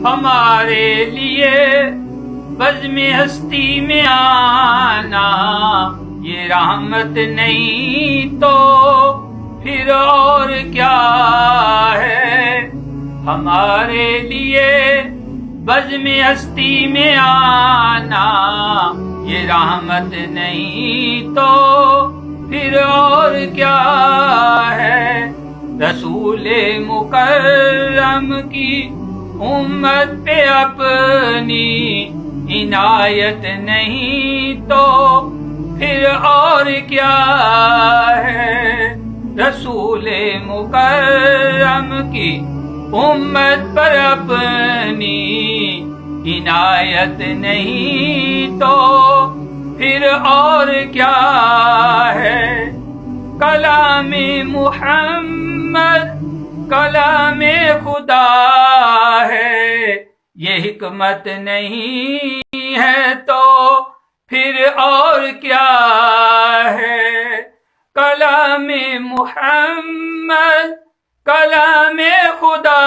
ہمارے لیے بزم ہستی میں آنا یہ رحمت نہیں تو پھر اور کیا ہے؟ ہمارے لیے بزم ہستی میں آنا یہ رحمت نہیں تو پھر اور کیا ہے؟ رسول مکرم کی امت پہ اپنی عنایت نہیں تو پھر اور کیا ہے؟ رسول مکرم کی امت پر اپنی عنایت نہیں تو پھر اور کیا ہے؟ کلام محمد کلام خدا ہے، یہ حکمت نہیں ہے تو پھر اور کیا ہے؟ کلام محمد کلام خدا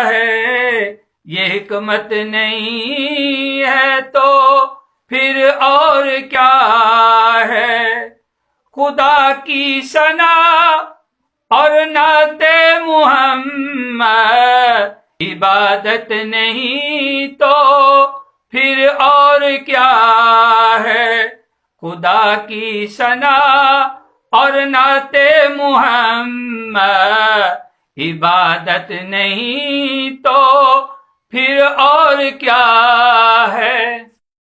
ہے، یہ حکمت نہیں ہے تو پھر اور کیا ہے؟ خدا کی ثنا اور نعت محمد عبادت نہیں تو پھر اور کیا ہے؟ خدا کی ثنا اور نعت محمد عبادت نہیں تو پھر اور کیا ہے؟